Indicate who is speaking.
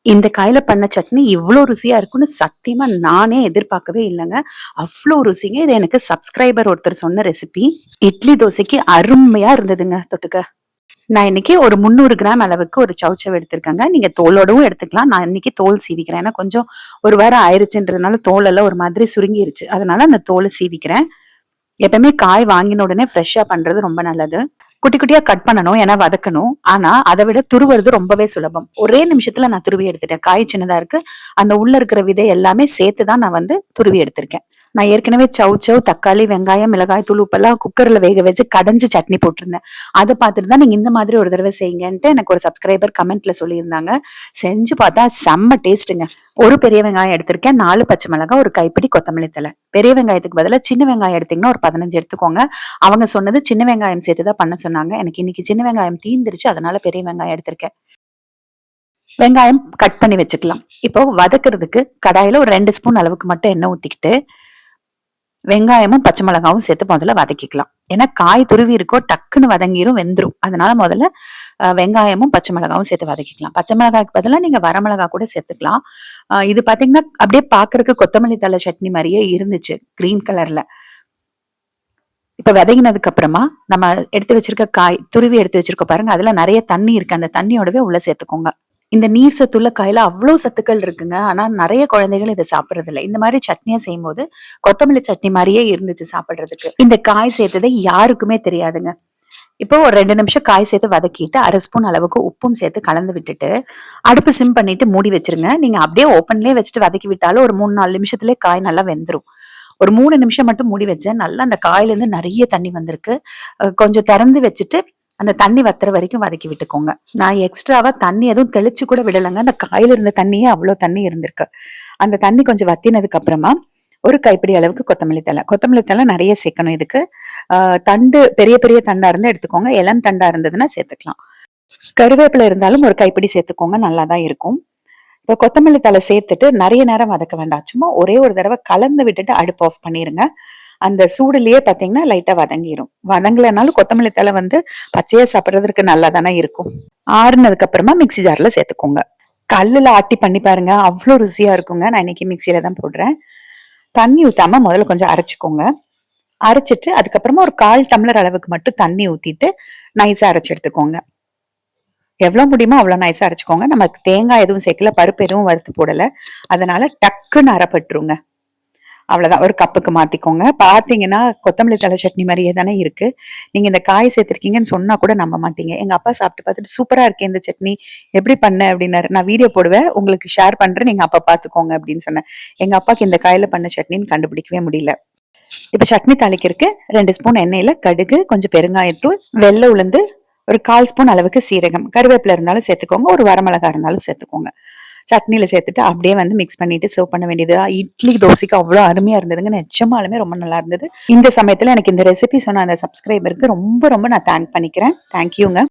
Speaker 1: இந்த காயில பண்ண சட்னி இவ்ளோ ருசியா இருக்கும்னு சத்தியமா நானே எதிர்பார்க்கவே இல்லைங்க. அவ்ளோ ருசிங்க. இது எனக்கு சப்ஸ்கிரைபர் ஒருத்தர் சொன்ன ரெசிபி. இட்லி தோசைக்கு அருமையா இருந்ததுங்க தொட்டுக்க. நான் இன்னைக்கு ஒரு 300 கிராம் அளவுக்கு ஒரு சௌசௌ எடுத்திருக்கேங்க. நீங்க தோலோடவும் எடுத்துக்கலாம். நான் இன்னைக்கு தோல் சீவிக்கிறேன். ஏன்னா கொஞ்சம் ஒரு வாரம் ஆயிருச்சுன்றதுனால தோல் எல்லாம் ஒரு மாதிரி சுருங்கிருச்சு. அதனால அந்த தோலை சீவிக்கிறேன். எப்பவுமே காய் வாங்கின உடனே ஃப்ரெஷ்ஷா பண்றது ரொம்ப நல்லது. குட்டி குட்டியா கட் பண்ணணும், ஏன்னா வதக்கணும். ஆனா அதை விட துருவுறது ரொம்பவே சுலபம். ஒரே நிமிஷத்துல நான் துருவி எடுத்துட்டேன். காய் சின்னதா இருக்கு, அந்த உள்ள இருக்கிற விதை எல்லாமே சேர்த்துதான் நான் துருவி எடுத்திருக்கேன். நான் ஏற்கனவே சௌசௌ, தக்காளி, வெங்காயம், மிளகாய் தூள், உப்பெல்லாம் குக்கர்ல வேக வச்சு கடைஞ்சு சட்னி போட்டிருந்தேன். அதை பார்த்துட்டு தான் நீங்க இந்த மாதிரி ஒரு தடவை செய்யுங்கன்ட்டு எனக்கு ஒரு சப்ஸ்கிரைபர் கமெண்ட்ல சொல்லியிருந்தாங்க. செஞ்சு பார்த்தா செம்ம டேஸ்ட்டுங்க. ஒரு பெரிய வெங்காயம் எடுத்திருக்கேன், 4 பச்சை மிளகாய், ஒரு கைப்பிடி கொத்தமல்லி தழை. பெரிய வெங்காயத்துக்கு பதிலா சின்ன வெங்காயம் எடுத்தீங்கன்னா ஒரு 15 எடுத்துக்கோங்க. அவங்க சொன்னது சின்ன வெங்காயம் சேர்த்துதான் பண்ண சொன்னாங்க. எனக்கு இன்னைக்கு சின்ன வெங்காயம் தீந்துருச்சு, அதனால பெரிய வெங்காயம் எடுத்திருக்கேன். வெங்காயம் கட் பண்ணி வச்சுக்கலாம். இப்போ வதக்குறதுக்கு கடாயில ஒரு 2 ஸ்பூன் அளவுக்கு மட்டும் எண்ணெய் ஊத்திக்கிட்டு வெங்காயமும் பச்சை மிளகாவும் சேர்த்து முதல்ல வதக்கிக்கலாம். ஏன்னா காய் துருவி இருக்கோ டக்குன்னு வதங்கிரும், வெந்துரும். அதனால முதல்ல வெங்காயமும் பச்சை மிளகாவும் சேர்த்து வதக்கிக்கலாம். பச்சை மிளகாய்க்கு பதிலாக நீங்க வரமிளகா கூட சேர்த்துக்கலாம். இது பாத்தீங்கன்னா அப்படியே பாக்குறதுக்கு கொத்தமல்லி தழை சட்னி மாதிரியே இருந்துச்சு, கிரீன் கலர்ல. இப்ப விதங்கினதுக்கு அப்புறமா நம்ம எடுத்து வச்சிருக்க காய் துருவி எடுத்து வச்சிருக்க பாருங்க, அதுல நிறைய தண்ணி இருக்கு. அந்த தண்ணியோடவே உள்ள சேர்த்துக்கோங்க. இந்த நீர் சத்துள்ள காயில அவ்வளவு சத்துக்கள் இருக்குங்க. ஆனா நிறைய குழந்தைகள் இதை சாப்பிடுறது இல்லை. இந்த மாதிரி சட்னியா செய்யும் போது கொத்தமல்லி சட்னி மாதிரியே இருந்துச்சு சாப்பிடுறதுக்கு. இந்த காய் சேர்த்ததை யாருக்குமே தெரியாதுங்க. இப்போ ஒரு 2 நிமிஷம் காய் சேர்த்து வதக்கிட்டு 1/2 ஸ்பூன் அளவுக்கு உப்பும் சேர்த்து கலந்து விட்டுட்டு அடுப்பு சிம் பண்ணிட்டு மூடி வச்சிருங்க. நீங்க அப்படியே ஓப்பன்லயே வச்சுட்டு வதக்கி விட்டாலும் ஒரு 3-4 நிமிஷத்துலயே காய் நல்லா வெந்துரும். ஒரு 3 நிமிஷம் மட்டும் மூடி வச்சேன். நல்லா அந்த காயில இருந்து நிறைய தண்ணி வந்திருக்கு. கொஞ்சம் திறந்து வச்சுட்டு அந்த தண்ணி வத்துற வரைக்கும் வதக்கி விட்டுக்கோங்க. நான் எக்ஸ்ட்ராவா தண்ணி எதுவும் தெளிச்சு கூட விடலைங்க. அந்த காயில இருந்த தண்ணியே அவ்வளவு தண்ணி இருந்திருக்கு. அந்த தண்ணி கொஞ்சம் வத்தினதுக்கு அப்புறமா ஒரு கைப்பிடி அளவுக்கு கொத்தமல்லி தழை நிறைய சேர்க்கணும் இதுக்கு. தண்டு பெரிய பெரிய தண்டா இருந்தா எடுத்துக்கோங்க, இளம் தண்டா இருந்ததுன்னா சேர்த்துக்கலாம். கருவேப்பிலை இருந்தாலும் ஒரு கைப்பிடி சேர்த்துக்கோங்க, நல்லாதான் இருக்கும். இப்போ கொத்தமல்லி தழை சேர்த்துட்டு நிறைய நேரம் வதக்க வேண்டாம். சும்மா ஒரே ஒரு தடவை கலந்து விட்டுட்டு அடுப்பு ஆஃப் பண்ணிருங்க. அந்த சூடுலயே பாத்தீங்கன்னா லைட்டா வதங்கிரும். வதங்கலைனாலும் கொத்தமல்லி தழை பச்சையா சாப்பிடுறதுக்கு நல்லா தானே இருக்கும். ஆறுனதுக்கு அப்புறமா மிக்சி ஜார்ல சேர்த்துக்கோங்க. கல்லுல ஆட்டி பண்ணி பாருங்க, அவ்வளவு ருசியா இருக்குங்க. நான் இன்னைக்கு மிக்சியில தான் போடுறேன். தண்ணி ஊத்தாம முதல்ல கொஞ்சம் அரைச்சுக்கோங்க. அரைச்சிட்டு அதுக்கப்புறமா ஒரு 1/4 டம்ளர் அளவுக்கு மட்டும் தண்ணி ஊத்திட்டு நைஸா அரைச்சு எடுத்துக்கோங்க. எவ்வளவு முடியுமோ அவ்வளவு நைஸா அரைச்சுக்கோங்க. நமக்கு தேங்காய் எதுவும் சேர்க்கல, பருப்பு எதுவும் வறுத்து போடல, அதனால டக்குன்னு அரைப்பட்டுருங்க. அவ்வளவுதான். ஒரு கப்புக்கு மாத்திக்கோங்க. பாத்தீங்கன்னா கொத்தமல்லி தழை சட்னி மாதிரியே தானே இருக்கு. நீங்க இந்த காய் சேர்த்திருக்கீங்கன்னு சொன்னா கூட நம்ப மாட்டீங்க. எங்க அப்பா சாப்பிட்டு பார்த்துட்டு சூப்பரா இருக்கேன் இந்த சட்னி, எப்படி பண்ண அப்படின்னாரு. நான் வீடியோ போடுவேன், உங்களுக்கு ஷேர் பண்றேன், நீங்க அப்பா பாத்துக்கோங்க அப்படின்னு சொன்னேன். எங்க அப்பாக்கு இந்த காயில பண்ண சட்னின்னு கண்டுபிடிக்கவே முடியல. இப்ப சட்னி தாளிக்கிறதுக்கு 2 ஸ்பூன் எண்ணெயில கடுகு, கொஞ்சம் பெருங்காயத்தூள், வெள்ளை உளுந்து, ஒரு 1/4 ஸ்பூன் அளவுக்கு சீரகம், கருவேப்பிலை இருந்தாலும் சேர்த்துக்கோங்க, ஒரு வரமிளகா இருந்தாலும் சேர்த்துக்கோங்க. சட்னியில சேர்த்துட்டு அப்படியே மிக்ஸ் பண்ணிட்டு சர்வ் பண்ண வேண்டியது. இட்லி தோசைக்கு அவ்வளவு அருமையா இருந்ததுங்க. நிஜமாலுமே ரொம்ப நல்லா இருந்தது. இந்த சமயத்துல எனக்கு இந்த ரெசிபி சொன்ன அந்த சப்ஸ்கிரைபருக்கு ரொம்ப ரொம்ப நான் தேங்க் பண்ணிக்கிறேன். தேங்க்யூங்க.